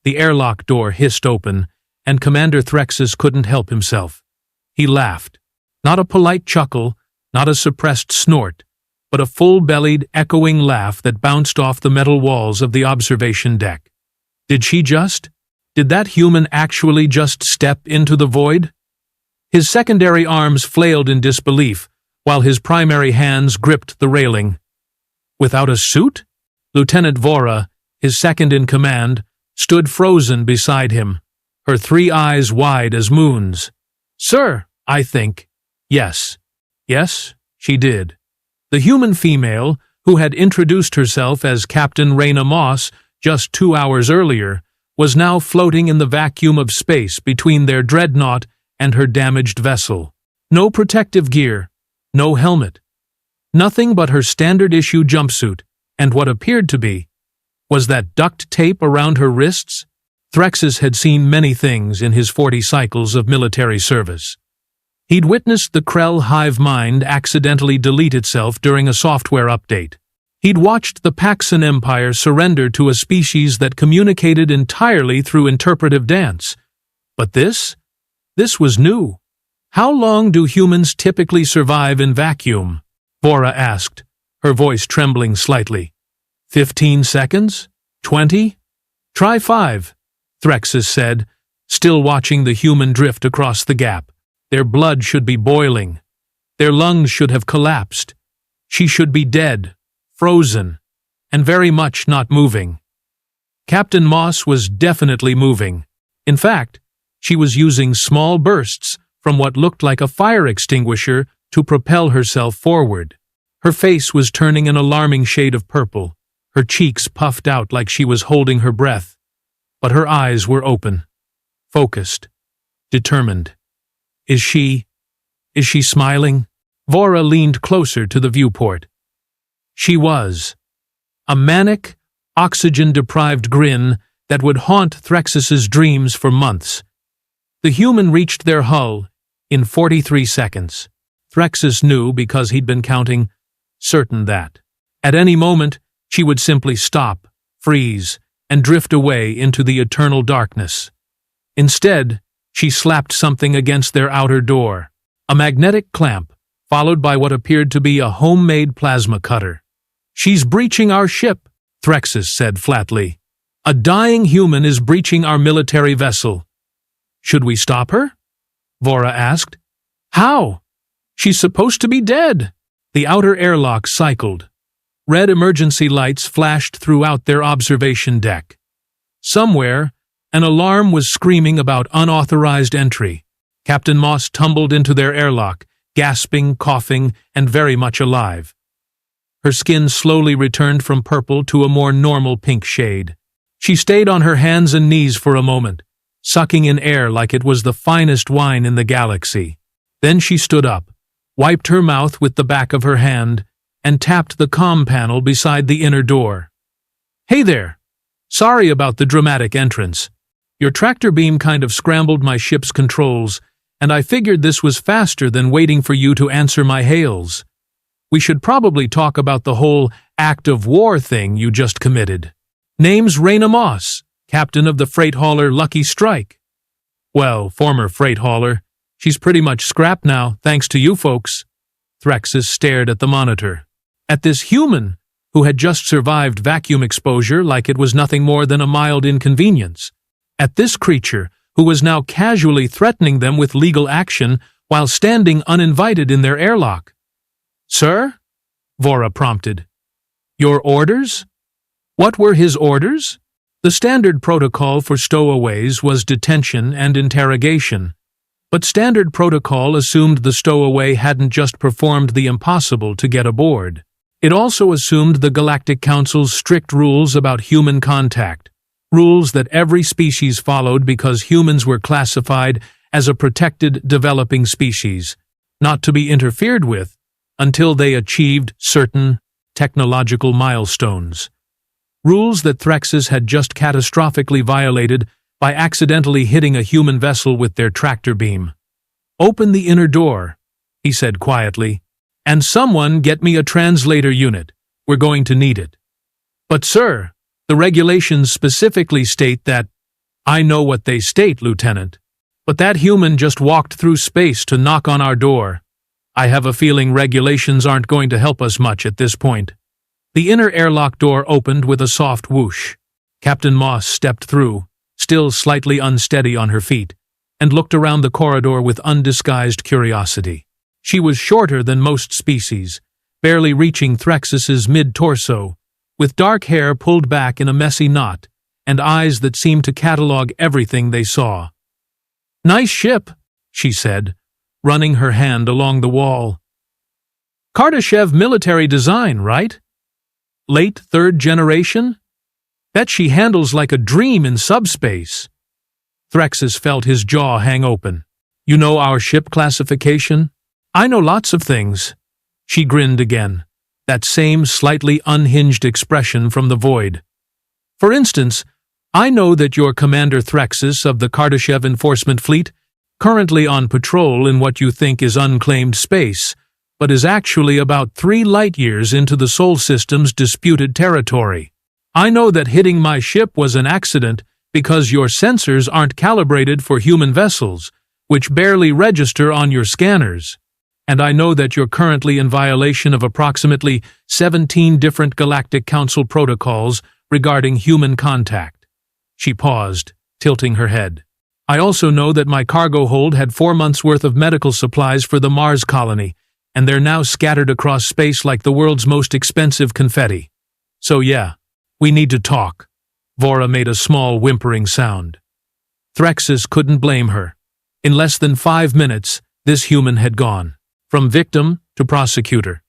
The airlock door hissed open, and Commander Threxis couldn't help himself. He laughed. Not a polite chuckle, not a suppressed snort, but a full-bellied, echoing laugh that bounced off the metal walls of the observation deck. Did that human actually just step into the void? His secondary arms flailed in disbelief, while his primary hands gripped the railing. Without a suit? Lieutenant Vora, his second-in-command, stood frozen beside him, her 3 eyes wide as moons. "Sir, I think." Yes. Yes, she did. The human female, who had introduced herself as Captain Reyna Moss just 2 hours earlier, was now floating in the vacuum of space between their dreadnought and her damaged vessel. No protective gear, no helmet. Nothing but her standard-issue jumpsuit, and what appeared to be, was that duct tape around her wrists? Threxis had seen many things in his 40 cycles of military service. He'd witnessed the Krell hive mind accidentally delete itself during a software update. He'd watched the Paxson Empire surrender to a species that communicated entirely through interpretive dance. But this was new. How long do humans typically survive in vacuum? Vora asked, her voice trembling slightly. 15 seconds? 20? Try 5, Threxis said, still watching the human drift across the gap. Their blood should be boiling. Their lungs should have collapsed. She should be dead, frozen, and very much not moving. Captain Moss was definitely moving. In fact, she was using small bursts from what looked like a fire extinguisher to propel herself forward. Her face was turning an alarming shade of purple, her cheeks puffed out like she was holding her breath. But her eyes were open, focused, determined. Is she smiling? Vora leaned closer to the viewport. She was. A manic, oxygen-deprived grin that would haunt Threxis's dreams for months. The human reached their hull in 43 seconds. Threxis knew because he'd been counting, certain that, at any moment, she would simply stop, freeze, and drift away into the eternal darkness. Instead, she slapped something against their outer door, a magnetic clamp, followed by what appeared to be a homemade plasma cutter. "She's breaching our ship," Threxis said flatly. "A dying human is breaching our military vessel." "Should we stop her?" Vora asked. "How? She's supposed to be dead." The outer airlock cycled. Red emergency lights flashed throughout their observation deck. Somewhere, an alarm was screaming about unauthorized entry. Captain Moss tumbled into their airlock, gasping, coughing, and very much alive. Her skin slowly returned from purple to a more normal pink shade. She stayed on her hands and knees for a moment, sucking in air like it was the finest wine in the galaxy. Then she stood up, wiped her mouth with the back of her hand, and tapped the comm panel beside the inner door. "Hey there. Sorry about the dramatic entrance. Your tractor beam kind of scrambled my ship's controls, and I figured this was faster than waiting for you to answer my hails. We should probably talk about the whole act of war thing you just committed. Name's Reyna Moss, captain of the freight hauler Lucky Strike." "Well, former freight hauler. She's pretty much scrapped now, thanks to you folks." Threxis stared at the monitor. At this human, who had just survived vacuum exposure like it was nothing more than a mild inconvenience. At this creature, who was now casually threatening them with legal action while standing uninvited in their airlock. "Sir?" Vora prompted. "Your orders?" What were his orders? The standard protocol for stowaways was detention and interrogation. But standard protocol assumed the stowaway hadn't just performed the impossible to get aboard. It also assumed the Galactic Council's strict rules about human contact, rules that every species followed because humans were classified as a protected developing species, not to be interfered with until they achieved certain technological milestones. Rules that Threxis had just catastrophically violated by accidentally hitting a human vessel with their tractor beam. "Open the inner door," he said quietly, "and someone get me a translator unit. We're going to need it." "But sir, the regulations specifically state that..." I know what they state, Lieutenant. But that human just walked through space to knock on our door. I have a feeling regulations aren't going to help us much at this point. The inner airlock door opened with a soft whoosh. Captain Moss stepped through, still slightly unsteady on her feet, and looked around the corridor with undisguised curiosity. She was shorter than most species, barely reaching Threxis's mid-torso, with dark hair pulled back in a messy knot, and eyes that seemed to catalog everything they saw. "Nice ship," she said, running her hand along the wall. "Kardashev military design, right? Late third generation? Bet she handles like a dream in subspace." Threxis felt his jaw hang open. "You know our ship classification?" "I know lots of things." She grinned again, that same slightly unhinged expression from the void. "For instance, I know that you're Commander Threxis of the Kardashev Enforcement Fleet, currently on patrol in what you think is unclaimed space, but is actually about 3 light-years into the Sol System's disputed territory. I know that hitting my ship was an accident because your sensors aren't calibrated for human vessels, which barely register on your scanners. And I know that you're currently in violation of approximately 17 different Galactic Council protocols regarding human contact." She paused, tilting her head. "I also know that my cargo hold had 4 months' worth of medical supplies for the Mars colony, and they're now scattered across space like the world's most expensive confetti. So yeah, we need to talk." Vora made a small whimpering sound. Threxis couldn't blame her. In less than 5 minutes, this human had gone, from victim to prosecutor.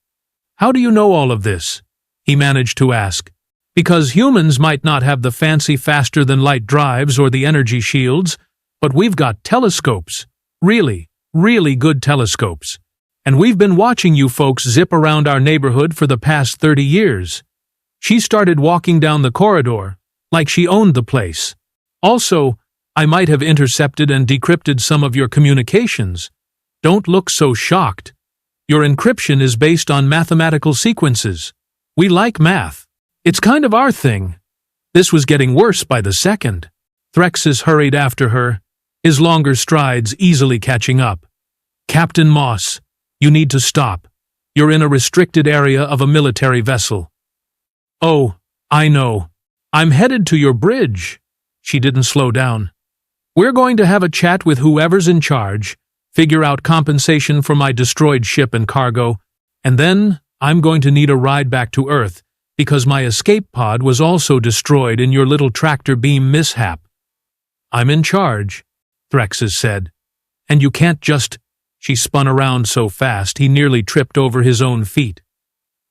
"How do you know all of this?" he managed to ask. "Because humans might not have the fancy faster-than-light drives or the energy shields, but we've got telescopes. Really, really good telescopes. And we've been watching you folks zip around our neighborhood for the past 30 years. She started walking down the corridor, like she owned the place. Also, I might have intercepted and decrypted some of your communications. Don't look so shocked. Your encryption is based on mathematical sequences. We like math. It's kind of our thing." This was getting worse by the second. Threxis hurried after her, his longer strides easily catching up. "Captain Moss, you need to stop. You're in a restricted area of a military vessel." "Oh, I know. I'm headed to your bridge." She didn't slow down. "We're going to have a chat with whoever's in charge, figure out compensation for my destroyed ship and cargo, and then I'm going to need a ride back to Earth, because my escape pod was also destroyed in your little tractor beam mishap." "I'm in charge," Threxis said. "And you can't just—" She spun around so fast he nearly tripped over his own feet.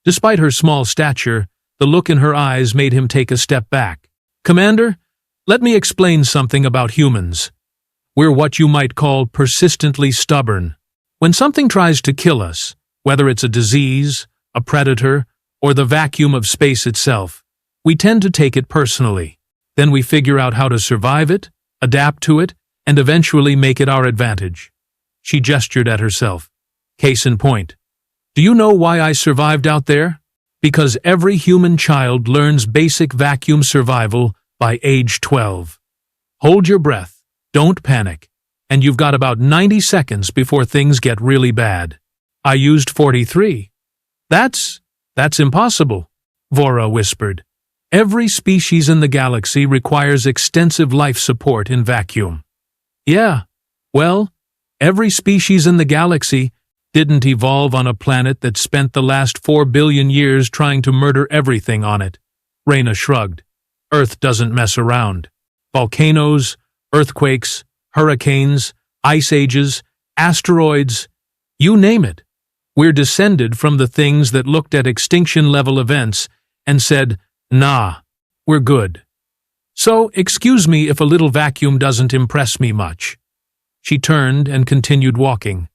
Despite her small stature, the look in her eyes made him take a step back. "Commander, let me explain something about humans. We're what you might call persistently stubborn. When something tries to kill us, whether it's a disease, a predator, or the vacuum of space itself, we tend to take it personally. Then we figure out how to survive it, adapt to it, and eventually make it our advantage." She gestured at herself. "Case in point. Do you know why I survived out there? Because every human child learns basic vacuum survival by age 12. Hold your breath, don't panic, and you've got about 90 seconds before things get really bad. I used 43. That's impossible," Vora whispered. "Every species in the galaxy requires extensive life support in vacuum." "Yeah, well, every species in the galaxy didn't evolve on a planet that spent the last 4 billion years trying to murder everything on it," Reyna shrugged. "Earth doesn't mess around. Volcanoes, earthquakes, hurricanes, ice ages, asteroids, you name it. We're descended from the things that looked at extinction-level events and said, nah, we're good. So, excuse me if a little vacuum doesn't impress me much." She turned and continued walking.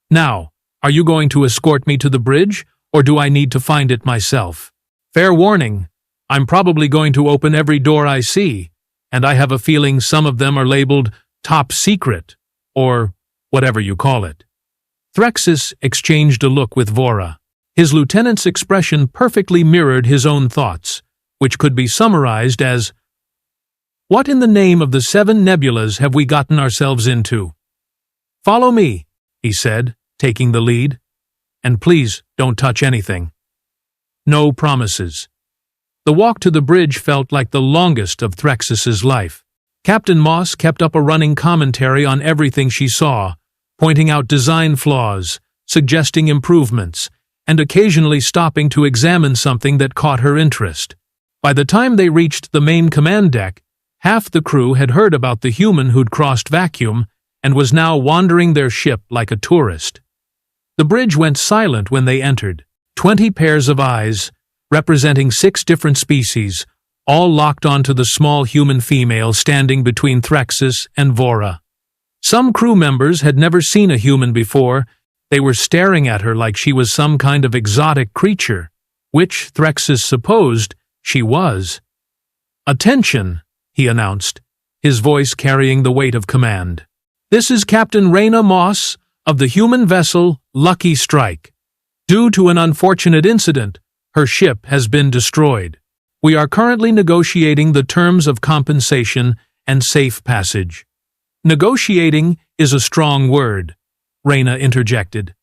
"Now, are you going to escort me to the bridge, or do I need to find it myself? Fair warning, I'm probably going to open every door I see, and I have a feeling some of them are labeled top secret, or whatever you call it." Threxis exchanged a look with Vora. His lieutenant's expression perfectly mirrored his own thoughts, which could be summarized as, What in the name of the 7 nebulas have we gotten ourselves into? Follow me, he said, taking the lead. And please don't touch anything. No promises. The walk to the bridge felt like the longest of Threxis's life. Captain Moss kept up a running commentary on everything she saw, pointing out design flaws, suggesting improvements, and occasionally stopping to examine something that caught her interest. By the time they reached the main command deck, half the crew had heard about the human who'd crossed vacuum and was now wandering their ship like a tourist. The bridge went silent when they entered. 20 pairs of eyes, representing 6 different species, all locked onto the small human female standing between Threxis and Vora. Some crew members had never seen a human before. They were staring at her like she was some kind of exotic creature, which Threxis supposed she was. "Attention," he announced, his voice carrying the weight of command. "This is Captain Reyna Moss of the human vessel Lucky Strike. Due to an unfortunate incident, her ship has been destroyed. We are currently negotiating the terms of compensation and safe passage." "Negotiating is a strong word," Reyna interjected.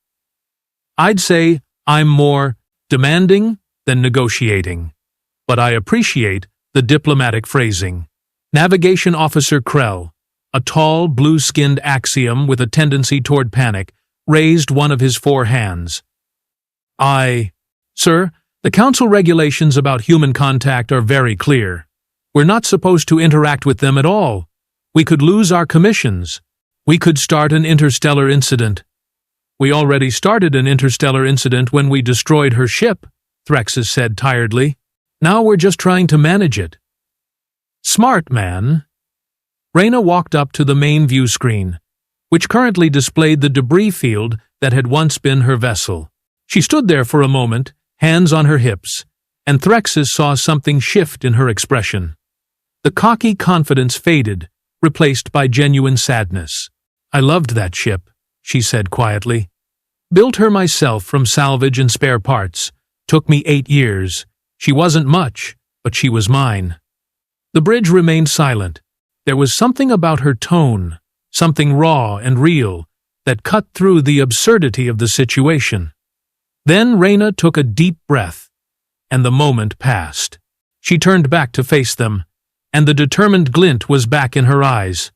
"I'd say I'm more demanding than negotiating, but I appreciate the diplomatic phrasing." Navigation Officer Krell, a tall, blue-skinned axiom with a tendency toward panic, raised one of his 4 hands. Sir, the Council regulations about human contact are very clear. We're not supposed to interact with them at all. We could lose our commissions. We could start an interstellar incident." "We already started an interstellar incident when we destroyed her ship," Threxis said tiredly. "Now we're just trying to manage it." "Smart man." Reyna walked up to the main view screen, which currently displayed the debris field that had once been her vessel. She stood there for a moment, hands on her hips, and Threxis saw something shift in her expression. The cocky confidence faded, replaced by genuine sadness. "I loved that ship," she said quietly. "Built her myself from salvage and spare parts. Took me 8 years. She wasn't much, but she was mine." The bridge remained silent. There was something about her tone, something raw and real, that cut through the absurdity of the situation. Then Reyna took a deep breath, and the moment passed. She turned back to face them, and the determined glint was back in her eyes.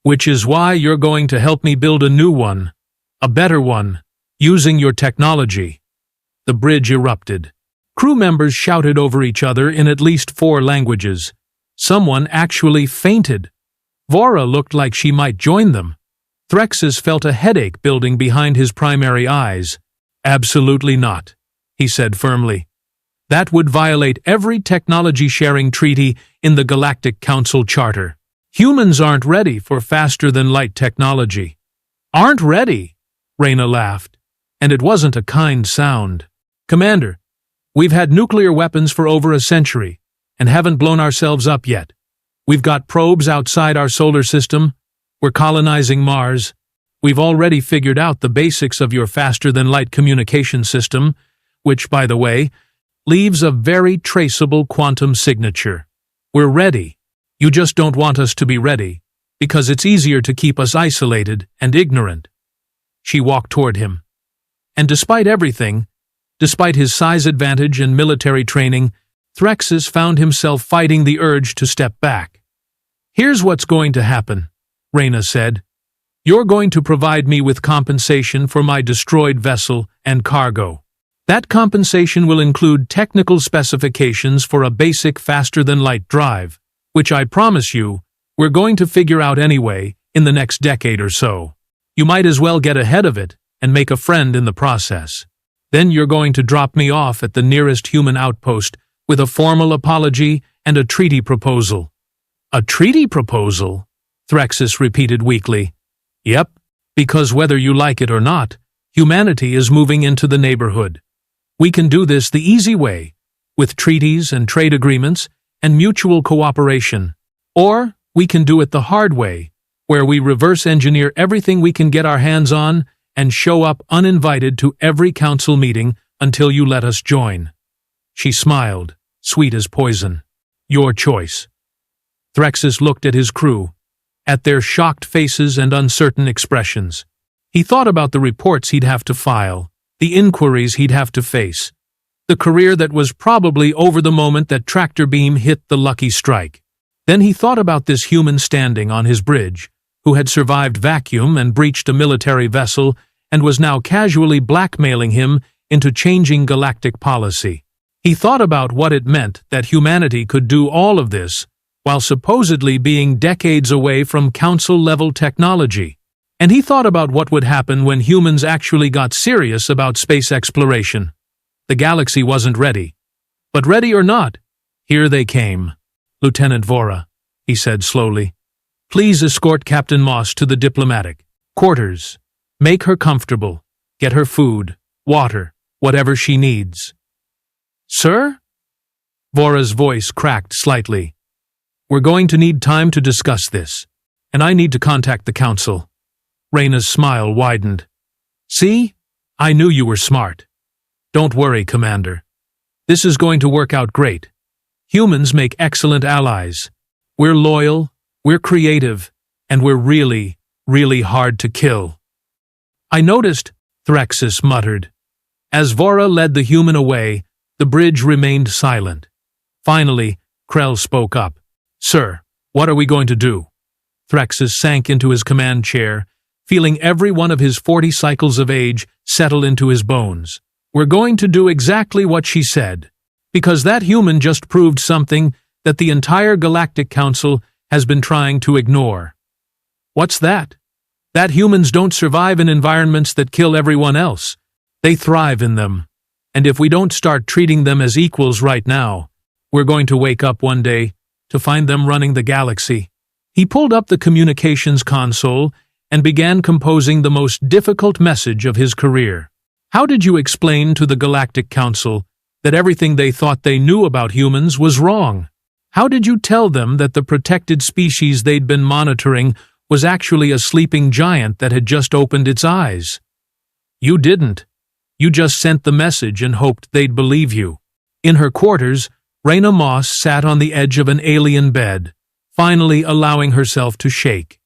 "Which is why you're going to help me build a new one, a better one, using your technology." The bridge erupted. Crew members shouted over each other in at least 4 languages. Someone actually fainted. Vora looked like she might join them. Threxis felt a headache building behind his primary eyes. "Absolutely not," he said firmly. "That would violate every technology-sharing treaty in the Galactic Council Charter. Humans aren't ready for faster-than-light technology." "Aren't ready?" Reyna laughed, and it wasn't a kind sound. "Commander, we've had nuclear weapons for over a century, and haven't blown ourselves up yet. We've got probes outside our solar system. We're colonizing Mars. We've already figured out the basics of your faster-than-light communication system, which, by the way, leaves a very traceable quantum signature. We're ready. You just don't want us to be ready, because it's easier to keep us isolated and ignorant." She walked toward him. And despite everything, despite his size advantage and military training, Threxis found himself fighting the urge to step back. "Here's what's going to happen," Reyna said. "You're going to provide me with compensation for my destroyed vessel and cargo. That compensation will include technical specifications for a basic faster-than-light drive, which I promise you, we're going to figure out anyway in the next decade or so. You might as well get ahead of it and make a friend in the process. Then you're going to drop me off at the nearest human outpost with a formal apology and a treaty proposal." "A treaty proposal?" Threxis repeated weakly. "Yep, because whether you like it or not, humanity is moving into the neighborhood. We can do this the easy way, with treaties and trade agreements and mutual cooperation. Or we can do it the hard way, where we reverse engineer everything we can get our hands on and show up uninvited to every council meeting until you let us join." She smiled, sweet as poison. "Your choice." Threxis looked at his crew, at their shocked faces and uncertain expressions. He thought about the reports he'd have to file, the inquiries he'd have to face, the career that was probably over the moment that tractor beam hit the lucky strike. Then he thought about this human standing on his bridge, who had survived vacuum and breached a military vessel and was now casually blackmailing him into changing galactic policy. He thought about what it meant that humanity could do all of this while supposedly being decades away from council-level technology. And he thought about what would happen when humans actually got serious about space exploration. The galaxy wasn't ready. But ready or not, here they came. "Lieutenant Vora," he said slowly, "please escort Captain Moss to the diplomatic quarters. Make her comfortable. Get her food, water, whatever she needs." "Sir?" Vora's voice cracked slightly. "We're going to need time to discuss this, and I need to contact the council." Reyna's smile widened. "See? I knew you were smart. Don't worry, Commander. This is going to work out great. Humans make excellent allies. We're loyal, we're creative, and we're really, really hard to kill." "I noticed," Threxis muttered. As Vora led the human away, the bridge remained silent. Finally, Krell spoke up. "Sir, what are we going to do?" Threxis sank into his command chair, feeling every one of his 40 cycles of age settle into his bones. "We're going to do exactly what she said, because that human just proved something that the entire Galactic Council has been trying to ignore." "What's that?" "That humans don't survive in environments that kill everyone else. They thrive in them. And if we don't start treating them as equals right now, we're going to wake up one day to find them running the galaxy." He pulled up the communications console and began composing the most difficult message of his career. "How did you explain to the Galactic Council that everything they thought they knew about humans was wrong? How did you tell them that the protected species they'd been monitoring was actually a sleeping giant that had just opened its eyes? You didn't. You just sent the message and hoped they'd believe you." In her quarters, Reyna Moss sat on the edge of an alien bed, finally allowing herself to shake.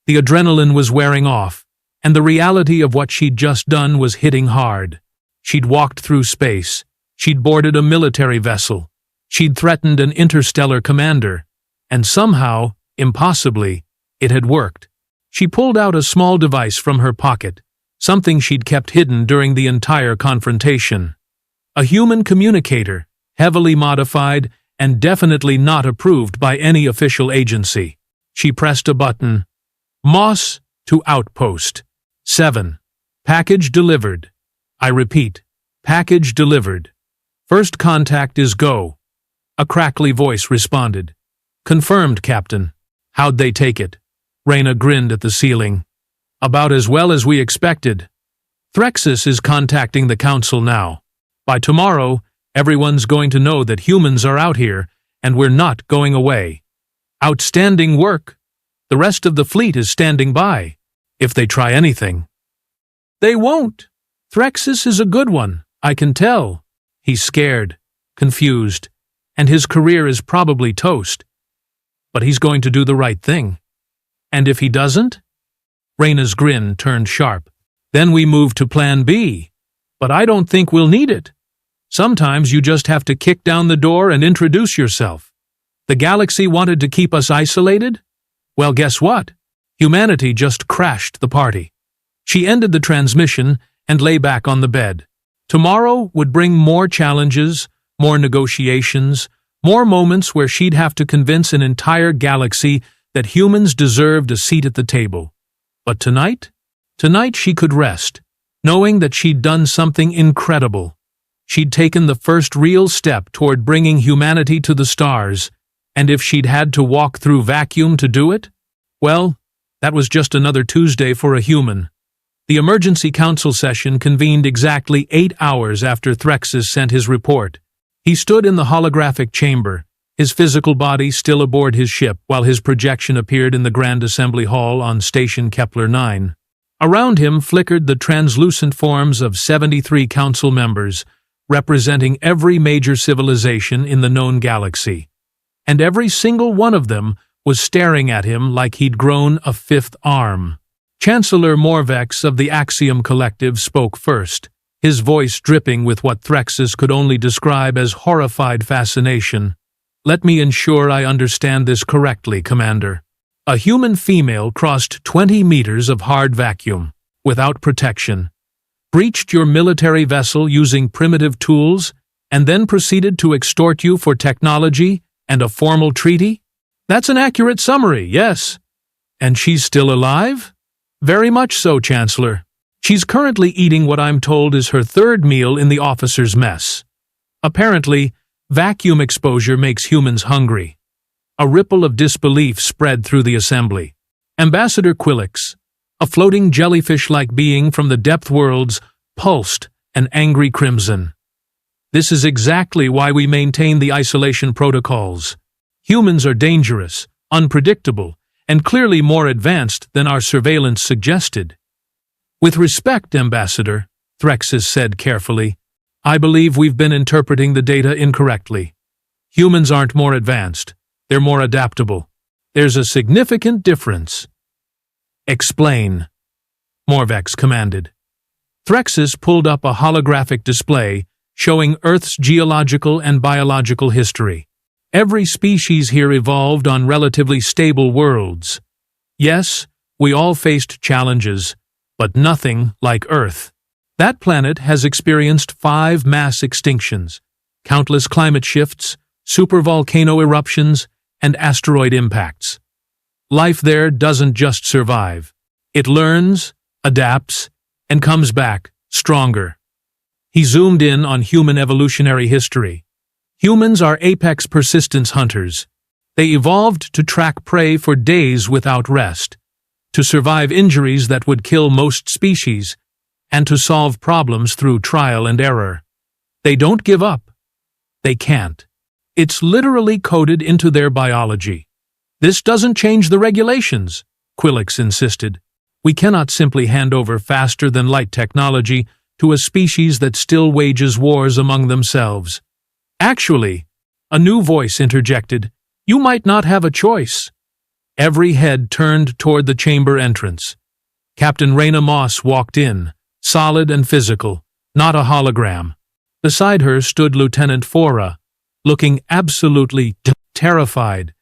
The adrenaline was wearing off, and the reality of what she'd just done was hitting hard. She'd walked through space. She'd boarded a military vessel. She'd threatened an interstellar commander. And somehow, impossibly, it had worked. She pulled out a small device from her pocket, something she'd kept hidden during the entire confrontation. A human communicator, heavily modified and definitely not approved by any official agency. She pressed a button. "Moss to Outpost 7. Package delivered. I repeat, package delivered. First contact is go." A crackly voice responded. "Confirmed, Captain." "How'd they take it?" Reyna grinned at the ceiling. "About as well as we expected. Threxis is contacting the Council now. By tomorrow, everyone's going to know that humans are out here, and we're not going away. Outstanding work. The rest of the fleet is standing by. If they try anything." "They won't. Threxis is a good one, I can tell." He's scared, confused, and his career is probably toast. But he's going to do the right thing. And if he doesn't? Reyna's grin turned sharp. "Then we move to Plan B. But I don't think we'll need it. Sometimes you just have to kick down the door and introduce yourself. The galaxy wanted to keep us isolated? Well, guess what? Humanity just crashed the party." She ended the transmission and lay back on the bed. Tomorrow would bring more challenges, more negotiations, more moments where she'd have to convince an entire galaxy that humans deserved a seat at the table. But tonight she could rest, knowing that she'd done something incredible. She'd taken the first real step toward bringing humanity to the stars, and if she'd had to walk through vacuum to do it, well, that was just another Tuesday for a human. The emergency council session convened exactly 8 hours after Threxis sent his report. He stood in the holographic chamber, his physical body still aboard his ship while his projection appeared in the Grand Assembly Hall on Station Kepler 9. Around him flickered the translucent forms of 73 council members, representing every major civilization in the known galaxy. and every single one of them was staring at him like he'd grown a fifth arm. Chancellor Morvex of the Axiom Collective spoke first, his voice dripping with what Threxis could only describe as horrified fascination. "Let me ensure I understand this correctly, Commander. A human female crossed 20 meters of hard vacuum, without protection, breached your military vessel using primitive tools, and then proceeded to extort you for technology and a formal treaty? That's an accurate summary, yes. And she's still alive?" "Very much so, Chancellor. She's currently eating what I'm told is her third meal in the officer's mess. Apparently, vacuum exposure makes humans hungry." A ripple of disbelief spread through the assembly. Ambassador Quillix, a floating jellyfish-like being from the depth worlds, pulsed an angry crimson. "This is exactly why we maintain the isolation protocols. Humans are dangerous, unpredictable, and clearly more advanced than our surveillance suggested." "With respect, Ambassador," Threxis said carefully, "I believe we've been interpreting the data incorrectly. Humans aren't more advanced. They're more adaptable. There's a significant difference." "Explain," Morvex commanded. Threxis pulled up a holographic display showing Earth's geological and biological history. Every species here evolved on relatively stable worlds. Yes, we all faced challenges, but nothing like Earth. That planet has experienced 5 mass extinctions, countless climate shifts, supervolcano eruptions, and asteroid impacts. Life there doesn't just survive. It learns, adapts, and comes back stronger. He zoomed in on human evolutionary history. Humans are apex persistence hunters. They evolved to track prey for days without rest, to survive injuries that would kill most species, and to solve problems through trial and error. They don't give up. They can't. It's literally coded into their biology. "This doesn't change the regulations," Quillix insisted. "We cannot simply hand over faster-than-light technology to a species that still wages wars among themselves." "Actually," a new voice interjected, "you might not have a choice." Every head turned toward the chamber entrance. Captain Reyna Moss walked in, solid and physical, not a hologram. Beside her stood Lieutenant Fora, looking absolutely terrified,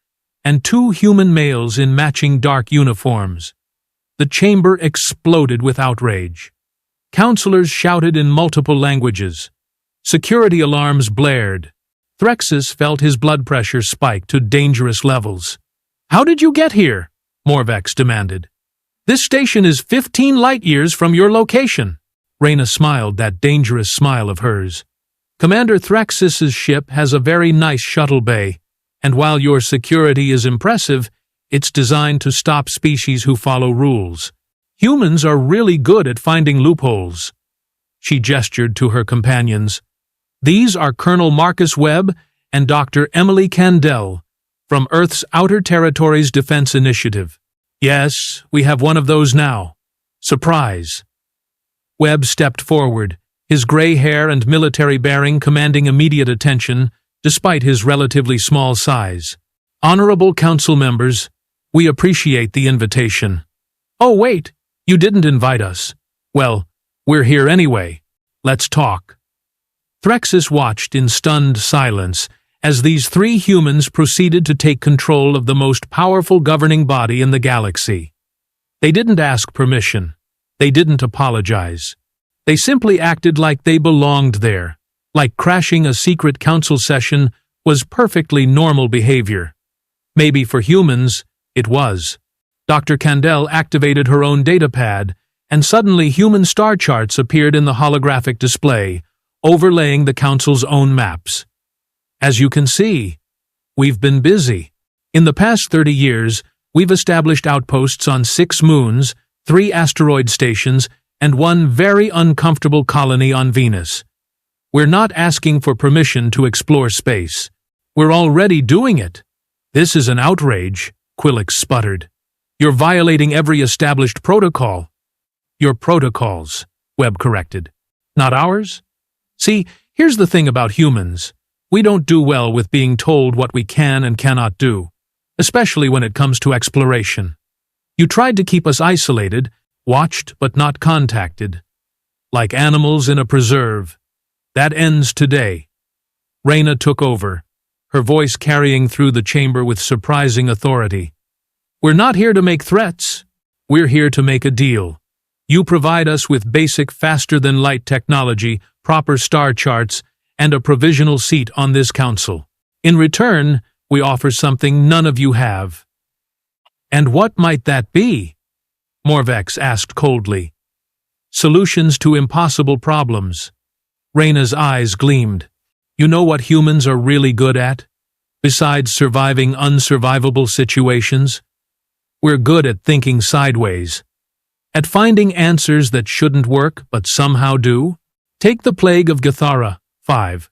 and 2 human males in matching dark uniforms. The chamber exploded with outrage. Counselors shouted in multiple languages. Security alarms blared. Threxis felt his blood pressure spike to dangerous levels. "How did you get here?" Morvex demanded. "This station is 15 light-years from your location." Reyna smiled that dangerous smile of hers. "Commander Threxis's ship has a very nice shuttle bay, and while your security is impressive, it's designed to stop species who follow rules. Humans are really good at finding loopholes." She gestured to her companions. "These are Colonel Marcus Webb and Dr. Emily Candell from Earth's Outer Territories Defense Initiative. Yes, we have one of those now. Surprise." Webb stepped forward, his gray hair and military bearing commanding immediate attention, despite his relatively small size. "Honorable Council members, we appreciate the invitation." "Oh wait, you didn't invite us." "Well, we're here anyway. Let's talk." Threxis watched in stunned silence as these 3 humans proceeded to take control of the most powerful governing body in the galaxy. They didn't ask permission. They didn't apologize. They simply acted like they belonged there, like crashing a secret council session was perfectly normal behavior. Maybe for humans, it was. Dr. Candell activated her own datapad, and suddenly human star charts appeared in the holographic display, overlaying the council's own maps. "As you can see, we've been busy. In the past 30 years, we've established outposts on 6 moons, 3 asteroid stations, and 1 very uncomfortable colony on Venus. We're not asking for permission to explore space. We're already doing it." "This is an outrage," Quillix sputtered. "You're violating every established protocol." "Your protocols," Webb corrected. "Not ours?" "See, here's the thing about humans. We don't do well with being told what we can and cannot do, especially when it comes to exploration. You tried to keep us isolated, watched but not contacted. Like animals in a preserve. That ends today. Reyna took over, her voice carrying through the chamber with surprising authority. We're not here to make threats. We're here to make a deal. You provide us with basic faster-than-light technology, proper star charts, and a provisional seat on this council. In return, we offer something none of you have. And what might that be? Morvex asked coldly. Solutions to impossible problems. Reyna's eyes gleamed. You know what humans are really good at? Besides surviving unsurvivable situations? We're good at thinking sideways. At finding answers that shouldn't work but somehow do? Take the plague of Gathara, 5.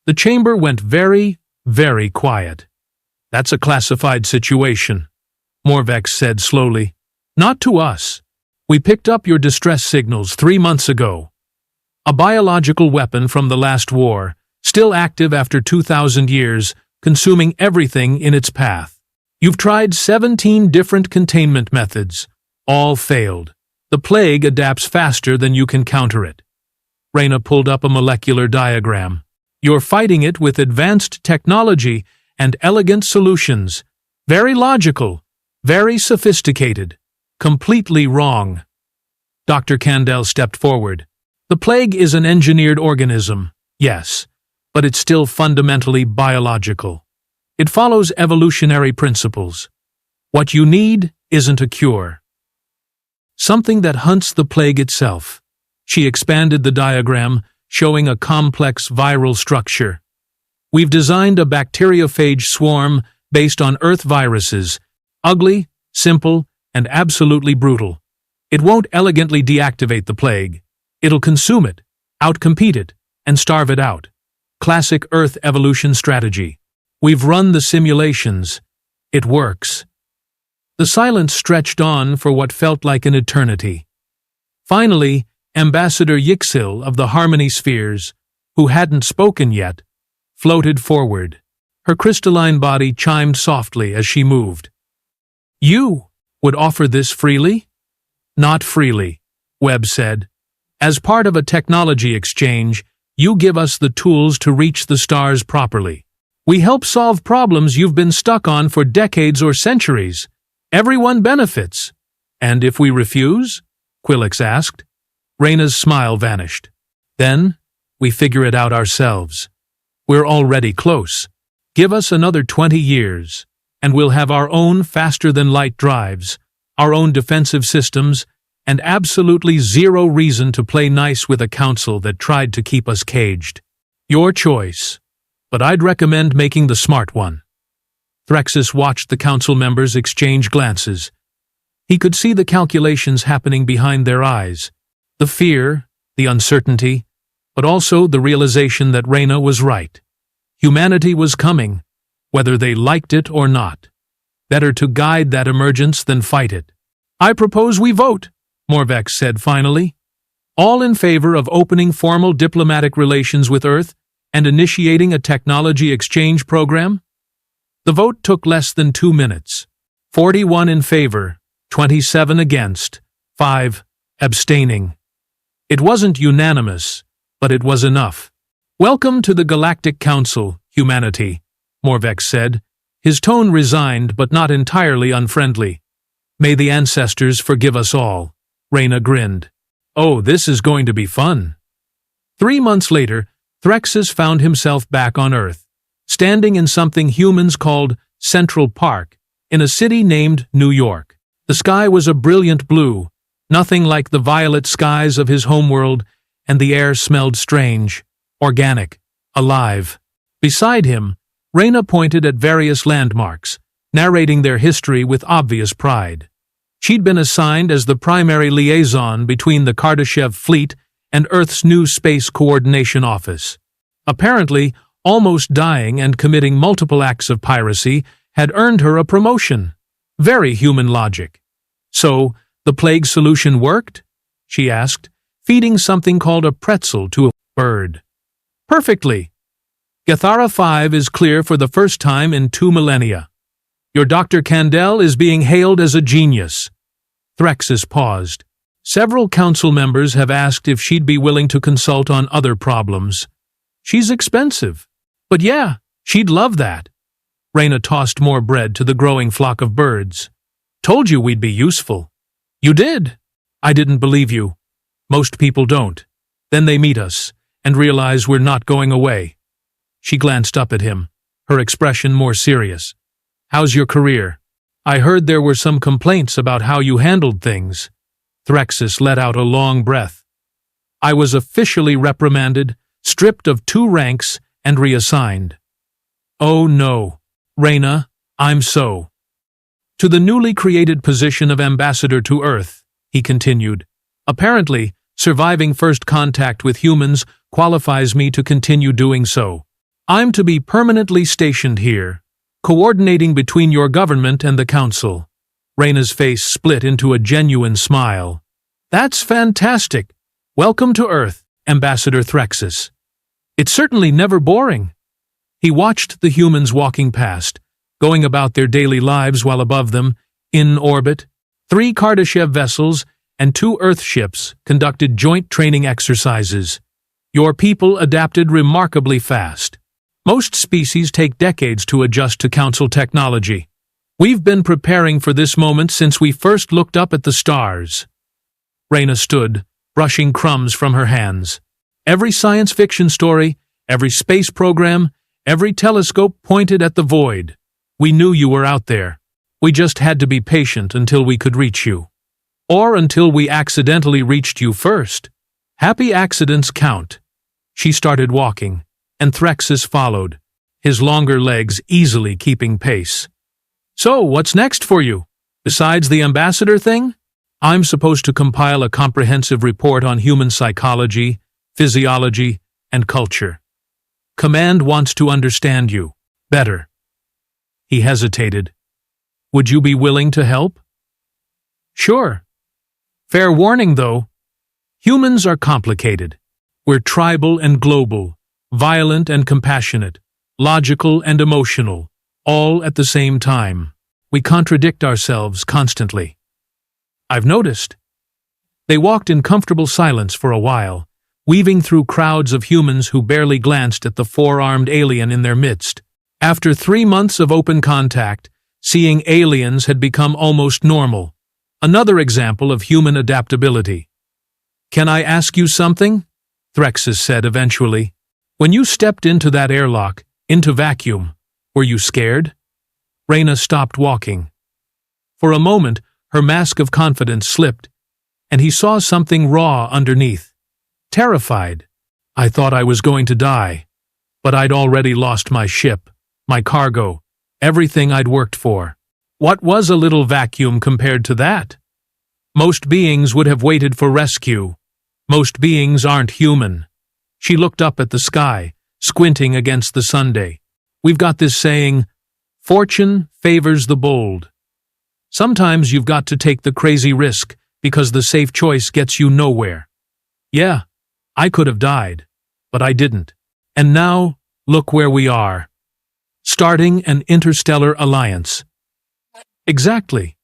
The chamber went very, very quiet. That's a classified situation, Morvex said slowly. Not to us. We picked up your distress signals 3 months ago. A biological weapon from the last war, still active after 2,000 years, consuming everything in its path. You've tried 17 different containment methods. All failed. The plague adapts faster than you can counter it. Reyna pulled up a molecular diagram. You're fighting it with advanced technology and elegant solutions. Very logical, very sophisticated. Completely wrong. Dr. Candel stepped forward. The plague is an engineered organism, yes, but it's still fundamentally biological. It follows evolutionary principles. What you need isn't a cure. Something that hunts the plague itself. She expanded the diagram, showing a complex viral structure. We've designed a bacteriophage swarm based on Earth viruses, ugly, simple, and absolutely brutal. It won't elegantly deactivate the plague. It'll consume it, outcompete it, and starve it out. Classic Earth evolution strategy. We've run the simulations. It works. The silence stretched on for what felt like an eternity. Finally, Ambassador Yixil of the Harmony Spheres, who hadn't spoken yet, floated forward. Her crystalline body chimed softly as she moved. You would offer this freely? Not freely, Webb said. As part of a technology exchange, you give us the tools to reach the stars properly. We help solve problems you've been stuck on for decades or centuries. Everyone benefits. And if we refuse? Quillix asked. Reyna's smile vanished. Then, we figure it out ourselves. We're already close. Give us another 20 years, and we'll have our own faster-than-light drives, our own defensive systems, and absolutely zero reason to play nice with a council that tried to keep us caged. Your choice, but I'd recommend making the smart one. Threxis watched the council members exchange glances. He could see the calculations happening behind their eyes. The fear, the uncertainty, but also the realization that Reyna was right. Humanity was coming, whether they liked it or not. Better to guide that emergence than fight it. I propose we vote, Morvex said finally. All in favor of opening formal diplomatic relations with Earth and initiating a technology exchange program? The vote took less than 2 minutes. 41 in favor, 27 against, 5 abstaining. It wasn't unanimous, but it was enough. Welcome to the Galactic Council, humanity, Morvex said, his tone resigned but not entirely unfriendly. May the ancestors forgive us all. Reyna grinned. Oh, this is going to be fun. 3 months later, Threxis found himself back on Earth, standing in something humans called Central Park, in a city named New York. The sky was a brilliant blue, nothing like the violet skies of his homeworld, and the air smelled strange, organic, alive. Beside him, Reyna pointed at various landmarks, narrating their history with obvious pride. She'd been assigned as the primary liaison between the Kardashev fleet and Earth's new Space Coordination Office. Apparently, almost dying and committing multiple acts of piracy had earned her a promotion. Very human logic. So, the plague solution worked? She asked, feeding something called a pretzel to a bird. Perfectly. Gathara 5 is clear for the first time in 2 millennia. Your Dr. Kandel is being hailed as a genius. Threxis paused. Several council members have asked if she'd be willing to consult on other problems. She's expensive. But yeah, she'd love that. Reyna tossed more bread to the growing flock of birds. Told you we'd be useful. You did. I didn't believe you. Most people don't. Then they meet us and realize we're not going away. She glanced up at him, her expression more serious. How's your career? I heard there were some complaints about how you handled things. Threxis let out a long breath. I was officially reprimanded, stripped of 2 ranks, and reassigned. Oh no, Reyna, I'm so. To the newly created position of Ambassador to Earth, he continued. Apparently, surviving first contact with humans qualifies me to continue doing so. I'm to be permanently stationed here, coordinating between your government and the Council. Reyna's face split into a genuine smile. That's fantastic. Welcome to Earth, Ambassador Threxis. It's certainly never boring. He watched the humans walking past, going about their daily lives while above them, in orbit, 3 Kardashev vessels and 2 Earth ships conducted joint training exercises. Your people adapted remarkably fast. Most species take decades to adjust to Council technology. We've been preparing for this moment since we first looked up at the stars. Reyna stood, brushing crumbs from her hands. Every science fiction story, every space program, every telescope pointed at the void. We knew you were out there. We just had to be patient until we could reach you. Or until we accidentally reached you first. Happy accidents count. She started walking, and Threxis followed, his longer legs easily keeping pace. So, what's next for you? Besides the ambassador thing? I'm supposed to compile a comprehensive report on human psychology, physiology, and culture. Command wants to understand you better. He hesitated. Would you be willing to help? Sure. Fair warning, though. Humans are complicated. We're tribal and global, violent and compassionate, logical and emotional, all at the same time. We contradict ourselves constantly. I've noticed. They walked in comfortable silence for a while, weaving through crowds of humans who barely glanced at the 4-armed alien in their midst. After 3 months of open contact, seeing aliens had become almost normal. Another example of human adaptability. Can I ask you something? Threxis said eventually. When you stepped into that airlock, into vacuum, were you scared? Reyna stopped walking. For a moment, her mask of confidence slipped, and he saw something raw underneath. Terrified. I thought I was going to die, but I'd already lost my ship, my cargo, everything I'd worked for. What was a little vacuum compared to that? Most beings would have waited for rescue. Most beings aren't human. She looked up at the sky, squinting against the Sunday. We've got this saying, fortune favors the bold. Sometimes you've got to take the crazy risk because the safe choice gets you nowhere. Yeah, I could have died, but I didn't. And now, look where we are. Starting an interstellar alliance. Exactly.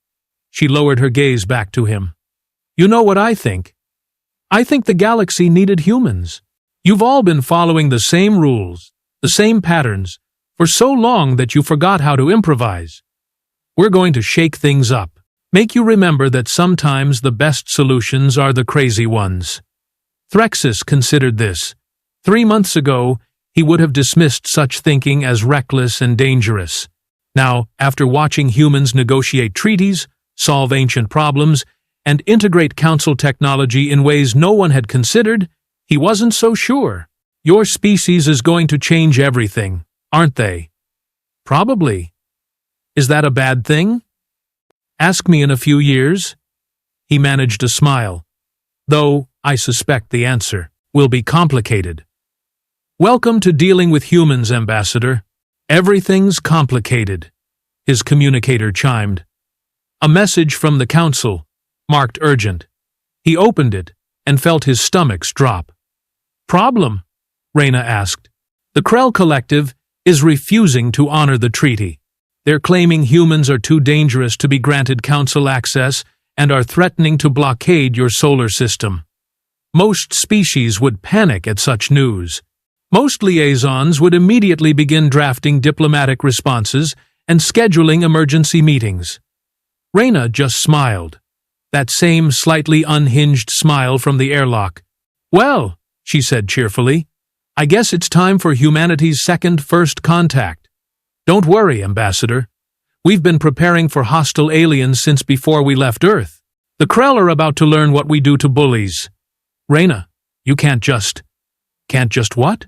She lowered her gaze back to him. You know what I think? I think the galaxy needed humans. You've all been following the same rules, the same patterns, for so long that you forgot how to improvise. We're going to shake things up, make you remember that sometimes the best solutions are the crazy ones. Threxis considered this. 3 months ago, he would have dismissed such thinking as reckless and dangerous. Now, after watching humans negotiate treaties, solve ancient problems, and integrate council technology in ways no one had considered, he wasn't so sure. Your species is going to change everything, aren't they? Probably. Is that a bad thing? Ask me in a few years. He managed a smile. Though, I suspect the answer will be complicated. Welcome to dealing with humans, Ambassador. Everything's complicated, his communicator chimed. A message from the Council, marked urgent. He opened it and felt his stomach drop. Problem? Reyna asked. The Krell Collective is refusing to honor the treaty. They're claiming humans are too dangerous to be granted Council access and are threatening to blockade your solar system. Most species would panic at such news. Most liaisons would immediately begin drafting diplomatic responses and scheduling emergency meetings. Reyna just smiled. That same slightly unhinged smile from the airlock. "Well," she said cheerfully, "I guess it's time for humanity's second first contact. Don't worry, Ambassador. We've been preparing for hostile aliens since before we left Earth. The Krell are about to learn what we do to bullies. Reyna, you can't just what?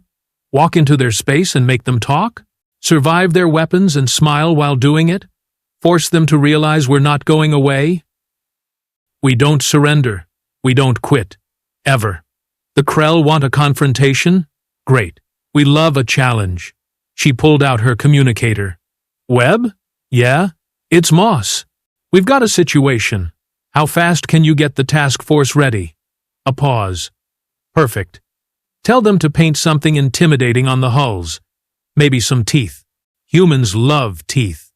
Walk into their space and make them talk? Survive their weapons and smile while doing it? Force them to realize we're not going away? We don't surrender. We don't quit. Ever. The Krell want a confrontation? Great. We love a challenge." She pulled out her communicator. "Webb? Yeah? It's Moss. We've got a situation. How fast can you get the task force ready?" A pause. "Perfect. Tell them to paint something intimidating on the hulls. Maybe some teeth. Humans love teeth."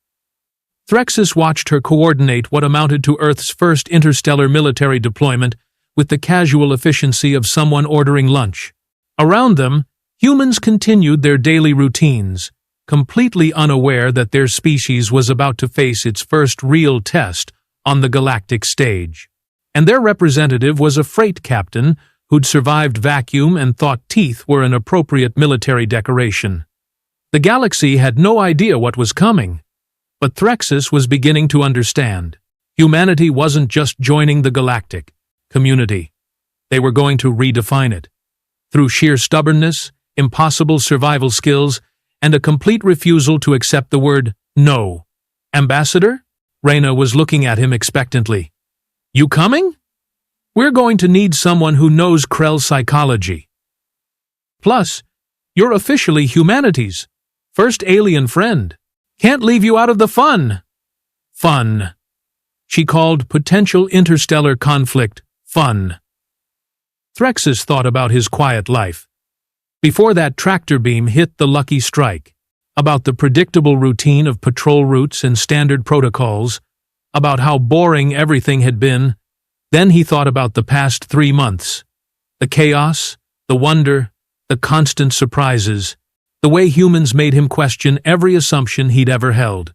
Threxis watched her coordinate what amounted to Earth's first interstellar military deployment with the casual efficiency of someone ordering lunch. Around them, humans continued their daily routines, completely unaware that their species was about to face its first real test on the galactic stage. And their representative was a freight captain who'd survived vacuum and thought teeth were an appropriate military decoration. The galaxy had no idea what was coming, but Threxis was beginning to understand. Humanity wasn't just joining the galactic community. They were going to redefine it. Through sheer stubbornness, impossible survival skills, and a complete refusal to accept the word no. "Ambassador?" Reyna was looking at him expectantly. "You coming? We're going to need someone who knows Krell psychology. Plus, you're officially humanity's first alien friend. Can't leave you out of the fun." Fun. She called potential interstellar conflict fun. Threxis thought about his quiet life. Before that tractor beam hit the lucky strike, about the predictable routine of patrol routes and standard protocols, about how boring everything had been. Then he thought about the past 3 months. The chaos, the wonder, the constant surprises, the way humans made him question every assumption he'd ever held.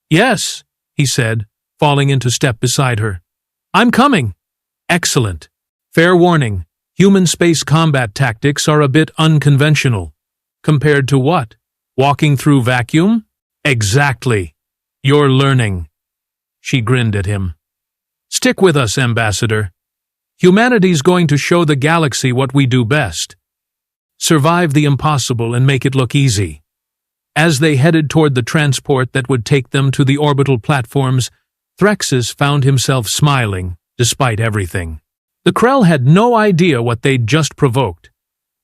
"Yes," he said, falling into step beside her. "I'm coming." "Excellent. Fair warning, human space combat tactics are a bit unconventional." "Compared to what? Walking through vacuum?" "Exactly. You're learning." She grinned at him. "Stick with us, Ambassador. Humanity's going to show the galaxy what we do best. Survive the impossible and make it look easy." As they headed toward the transport that would take them to the orbital platforms, Threxis found himself smiling, despite everything. The Krell had no idea what they'd just provoked.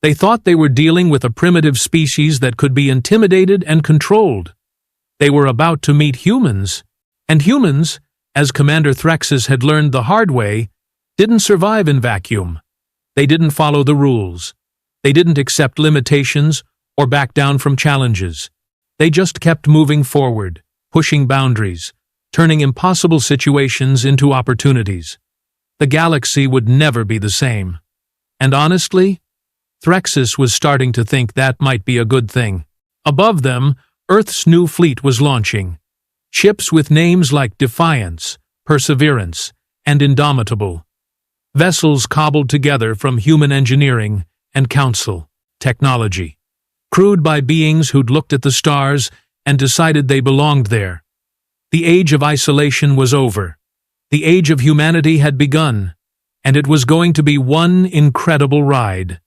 They thought they were dealing with a primitive species that could be intimidated and controlled. They were about to meet humans, and humans, as Commander Threxis had learned the hard way, didn't survive in vacuum. They didn't follow the rules. They didn't accept limitations or back down from challenges. They just kept moving forward, pushing boundaries, turning impossible situations into opportunities. The galaxy would never be the same. And honestly, Threxis was starting to think that might be a good thing. Above them, Earth's new fleet was launching. Ships with names like Defiance, Perseverance, and Indomitable. Vessels cobbled together from human engineering and Council technology. Crewed by beings who'd looked at the stars and decided they belonged there. The age of isolation was over. The age of humanity had begun, and it was going to be one incredible ride.